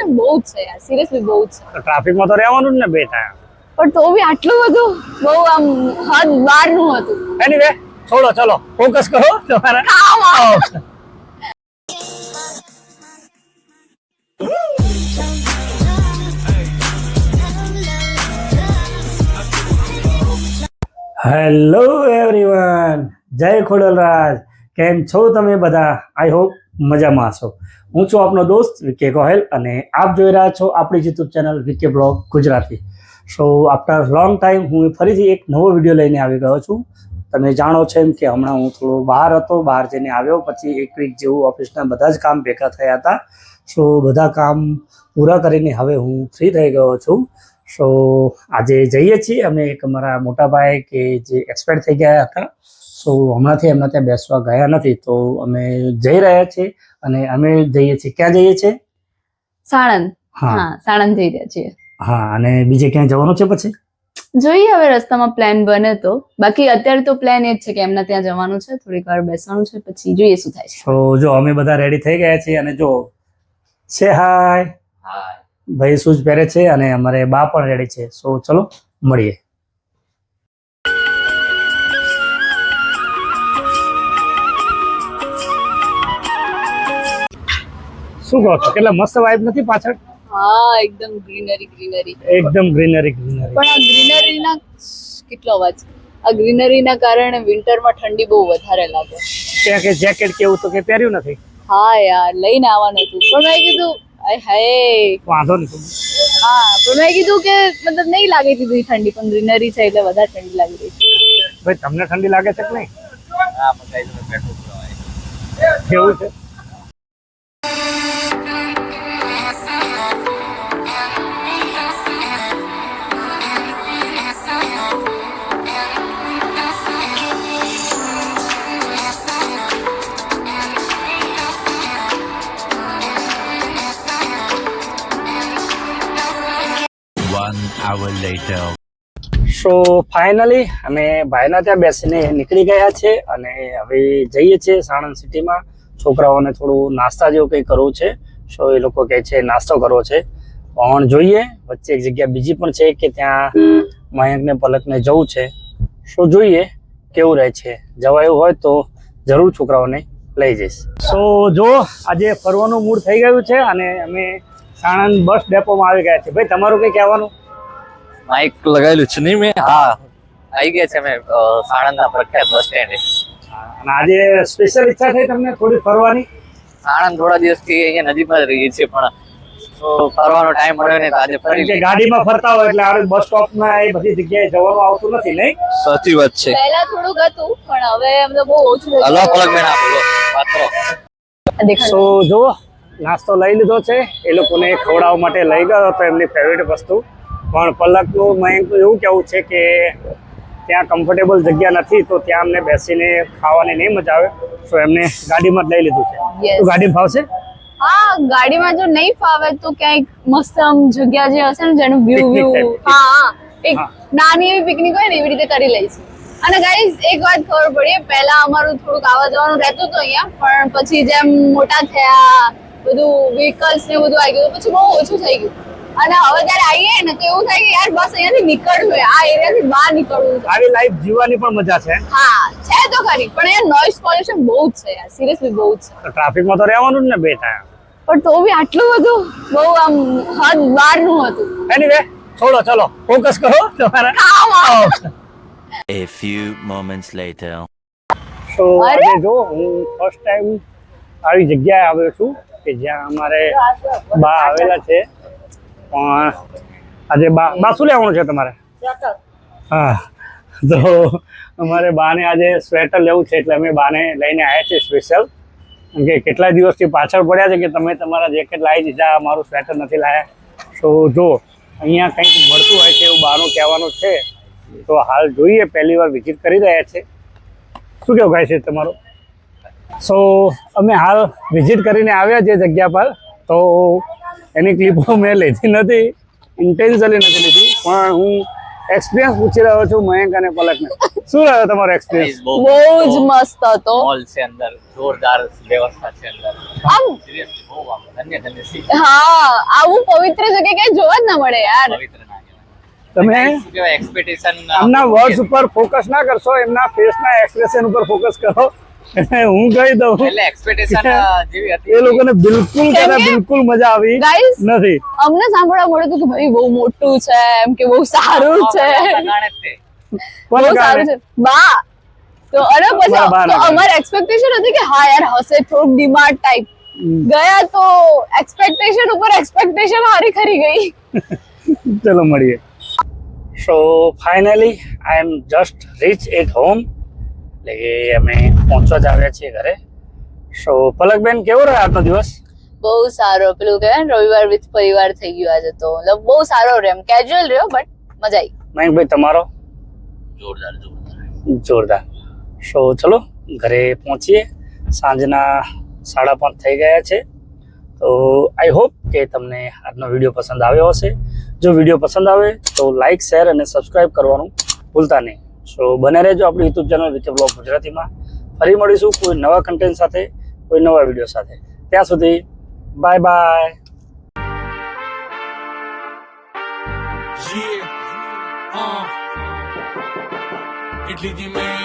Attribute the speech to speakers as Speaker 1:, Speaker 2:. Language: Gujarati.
Speaker 1: પોલ્યુશન બહુ જ છે યાર, સિરિયસલી બહુ જ છે.
Speaker 2: ટ્રાફિકમાં તો રહેવાનું જ ને બેટા,
Speaker 1: પણ તો બી આટલું બધું બહુ આમ હદ બહારનું હતું.
Speaker 2: એનીવે છોડો, ચલો ફોકસ કરો તમારા
Speaker 1: આમાં
Speaker 2: હેલો એવરીવન, જય ખોડલરાજ. કેમ છો તમે બધા? આઈ હોપ મજામાં છો. હું છું આપનો દોસ્ત વિકે ગોહેલ અને આપ જોઈ રહ્યા છો આપણી યુટ્યુબ ચેનલ વિકે blog Gujarati. So after long time હું ફરીથી એક નવો વિડીયો લઈને આવી ગયો છું. તમે જાણો છો એમ કે હમણાં હું થોડો બહાર હતો, બહાર જઈને આવ્યો પછી એક વીક જેવું ઓફિસના બધા જ કામ ભેગા થયા હતા. સો બધા કામ પૂરા કરીને હવે હું ફ્રી થઈ ગયો છું. સો આજે જઈએ છીએ અમે એક અમારા મોટા ભાઈ કે જે એક્સપાયર થઈ ગયા હતા. સો હમણાંથી એમના ત્યાં બેસવા ગયા નથી, તો અમે જઈ રહ્યા છીએ અને અમે જઈએ છીએ. ક્યાં જઈએ છીએ?
Speaker 1: સાણંદ.
Speaker 2: હા
Speaker 1: હા, સાણંદ જઈ રહ્યા છીએ.
Speaker 2: હા, અને બીજે ક્યાં જવાનું છે પછી?
Speaker 1: જોઈએ હવે રસ્તામાં પ્લાન બને તો. બાકી અત્યારે તો પ્લાન એ જ છે કે એમના ત્યાં જવાનું છે, થોડીક વાર બેસવાનું છે, પછી જોઈએ શું થાય છે.
Speaker 2: તો જો અમે બધા રેડી થઈ ગયા છીએ અને જો છે હાય ભાઈ શૂઝ પહેરે છે અને અમારે બા પણ રેડી છે. સો ચલો મળીએ. શું કહો છો? કેટલા મસ્ત વાઇબ નથી પાછળ?
Speaker 1: હા, એકદમ ગ્રીનરી ગ્રીનરી.
Speaker 2: એકદમ ગ્રીનરી ગ્રીનરી.
Speaker 1: પણ આ ગ્રીનરીના કેટલો અવાજ, આ ગ્રીનરીના કારણે વિન્ટરમાં ઠંડી બહુ વધારે લાગે.
Speaker 2: ત્યાં કે જેકેટ કેવું તો કે પહેર્યું નથી?
Speaker 1: હા યાર, લઈને આવવાનું હતું પણ મેં કીધું આય હાય.
Speaker 2: વાંધો નહીં.
Speaker 1: હા, પણ મેં કીધું કે મતલબ નહીં લાગે કીધું ઠંડી, પણ ગ્રીનરી છે એટલે વધારે ઠંડી લાગી રહી છે.
Speaker 2: ભાઈ તમને ઠંડી લાગે છે કે નહીં? કેવું છે? સો ફાઇનલી અમે ભાઈના ત્યાં બેસીને નીકળી ગયા છે અને હવે જઈએ છીએ સાણંદ સિટીમાં. છોકરાઓને થોડું નાસ્તા જેવું કંઈ કરવું છે. સો એ લોકો કહે છે નાસ્તો કરવો છે, પણ જોઈએ વચ્ચે એક જગ્યા બીજી પણ છે કે ત્યાં મયંકને પલકને જવું છે. સો જોઈએ કેવું રહે છે. જવાયું હોય તો જરૂર છોકરાઓને લઈ જઈશ. સો જો આજે ફરવાનું મૂડ થઈ ગયું છે અને અમે સાણંદ બસ ડેપોમાં આવી ગયા છે. ભાઈ તમારું કંઈ કહેવાનું?
Speaker 3: માઇક લગાવેલું છે નહીં મેં? હા, આવી ગયા છે અમે સાણંદના પ્રખ્યાત બસ સ્ટેન્ડ.
Speaker 2: અને આજે સ્પેશિયલ ઈચ્છા થઈ તમને થોડી ફરવાની?
Speaker 3: સાણંદ થોડા દિવસથી અહીંયા નજીકમાં જ રહીએ છીએ, પણ તો ફરવાનો ટાઈમ મળ્યો ને તો આજે ફરી
Speaker 2: કે ગાડીમાં ફરતા હોય એટલે આ બસ સ્ટોપમાં એ બધી જગ્યાએ જવાનું આવતું નથી, નહીં?
Speaker 3: સાચી વાત છે.
Speaker 1: પહેલા થોડુંક હતું પણ હવે મતલબ બહુ ઓછું થઈ
Speaker 3: અલગ અલગ મેં આપો વાત કરો.
Speaker 2: સો જો નાસ્તો લઈ લીધો છે, એ લોકોને ખવડાવવા માટે લઈ ગયો હતો એમની ફેવરેટ વસ્તુ. પણ પલકનું મયંકનું એવું કહેવું છે કે ત્યાં કમ્ફર્ટેબલ જગ્યા નથી, તો ત્યાં અમને બેસીને ખાવાની નહીં મજા આવે. સો એમને ગાડીમાં જ લઈ લીધું છે.
Speaker 1: Yes.
Speaker 2: તો ગાડી ફાવશે?
Speaker 1: હા, ગાડીમાં જો નહીં ફાવે તો ક્યાંક મસ્ત આમ જગ્યા જે હશે ને જેનું વ્યૂ
Speaker 2: Picnic
Speaker 1: વ્યૂ
Speaker 2: type.
Speaker 1: હા એક
Speaker 2: હા.
Speaker 1: નાની એવી પિકનિક હોય ને એવી રીતે કરી લઈશું. અને ગાઈઝ એક વાત ખબર પડી, પહેલા અમારું થોડુંક આવવા જવાનું રહેતું હતું અહીંયા, પણ પછી જેમ મોટા થયા બધું વ્હીકલ્સ ને બધું આવી ગયું પછી બહુ ઓછું થઈ ગયું. અને હવે જયારે આવીએ ને તો એવું થાય કે યાર બસ અહીંયાથી નીકળવું છે, આ એરિયાથી બહાર નીકળવું છે.
Speaker 2: આવી લાઈફ જીવવાની પણ મજા છે.
Speaker 1: હા છે તો ખરી, પણ અહીંયા નોઇઝ પોલ્યુશન બહુ જ છે યાર, સિરિયસલી બહુ જ છે.
Speaker 2: તો ટ્રાફિકમાં તો રહેવાનું જ ને બેટા.
Speaker 1: પણ તો બી આટલું બધું બહુ આમ હદ બહારનું હતું.
Speaker 2: એનીવે છોડો, ચલો ફોકસ કરો તમારા
Speaker 1: આમાં
Speaker 4: A few moments later.
Speaker 2: તો આજે જો હું ફર્સ્ટ ટાઈમ આવી જગ્યાએ આવ્યો છું કે જ્યાં અમારે બા આવેલા છે. પણ આજે બા શું લેવાનું છે તમારે? હા, તો અમારે બાને આજે સ્વેટર લેવું છે એટલે અમે બાને લઈને આવ્યા છીએ સ્પેશિયલ. કેમ કે કેટલા દિવસથી પાછળ પડ્યા છે કે તમે તમારા જેકેટ લાવી દીધા, મારું સ્વેટર નથી લાવ્યા. તો જો અહીંયા કંઈક મળતું હોય છે એવું બાનું કહેવાનું છે. તો હાલ જોઈએ, પહેલી વાર વિઝિટ કરી રહ્યા છે. શું કેવું ગાય છે તમારું? સો અમે હાલ વિઝિટ કરીને આવ્યા જે જગ્યા પર, તો એની ક્લિપો મેં લીધી નથી, ઇન્ટેન્શનલી નથી લીધી, પણ હું એક્સપિરિયન્સ પૂછી રહ્યો છું મયંક અને પલકને. શું રહ્યો તમારો એક્સપિરિયન્સ?
Speaker 1: બહુ જ મસ્ત હતો.
Speaker 3: મોલ છે અંદર, જોરદાર વ્યવસ્થા છે અંદર.
Speaker 1: આમ
Speaker 3: સિરિયસલી બહુ આમ ધન્ય સી
Speaker 1: હા, આવું પવિત્ર જગ્યા ક્યાંય જોવા જ ના મળે યાર.
Speaker 3: પવિત્ર ના કહેવાય.
Speaker 2: તમે
Speaker 3: શું કહેવાય એક્સપેક્ટેશન
Speaker 2: એમના વર્ડ્સ ઉપર ફોકસ ના કરશો, એમના ફેસના એક્સપ્રેશન ઉપર ફોકસ કરો. હું કહી દઉં
Speaker 3: એટલે એક્સપેક્ટેશન જેવી હતી
Speaker 2: એ લોકોને બિલકુલ
Speaker 1: કેમ કે-
Speaker 2: બિલકુલ મજા આવી
Speaker 1: Guys,
Speaker 2: નથી.
Speaker 1: અમને સાંભળવા મળ્યું હતું કે ભાઈ બહુ મોટું છે, એમ કે બહુ સારું છે,
Speaker 3: ગાણે જ તે.
Speaker 1: બહુ
Speaker 2: કોને
Speaker 1: સારું
Speaker 2: કારણે?
Speaker 1: છે. બા તો અને પછી
Speaker 2: બરાબર,
Speaker 1: તો
Speaker 2: બરાબર.
Speaker 1: અમારી એક્સપેક્ટેશન હતી કે હા યાર હશે થોડુંક ડિમાન્ડ ટાઈપ. ગયા તો એક્સપેક્ટેશન ઉપર એક્સપેક્ટેશન હારી ખરી ગઈ.
Speaker 2: ચલો મળીએ. So finally I am just reach at home. એટલે કે અમે પહોંચવા જ આવ્યા છીએ ઘરે. સો પલકબેન, કેવો રહ્યો આજનો દિવસ?
Speaker 1: બહુ સારો, પેલું કહેવાય ને રવિવાર વિથ પરિવાર થઈ ગયો આજે તો. મતલબ બહુ સારો રહ્યો, એમ કેજ્યુઅલ રહ્યો બટ મજા આવી.
Speaker 2: મયંકભાઈ, તમારો?
Speaker 3: જોરદાર જોરદાર.
Speaker 2: જોરદાર. સો ચલો ઘરે પહોંચીએ. સાંજના 5:30 થઈ ગયા છે. તો આઈ હોપ કે તમને આજનો વિડીયો પસંદ આવ્યો હશે. જો વિડીયો પસંદ આવે તો લાઇક, શેર અને સબસ્ક્રાઇબ કરવાનું ભૂલતા નહીં. સો બને રહેજો આપણી યુટ્યુબ ચેનલ વિકે બ્લોગ ગુજરાતીમાં. ફરી મળીશું કોઈ નવા કન્ટેન્ટ સાથે, કોઈ નવા વિડીયો સાથે. ત્યાં સુધી બાય બાય.
Speaker 5: Yeah, इडली दी में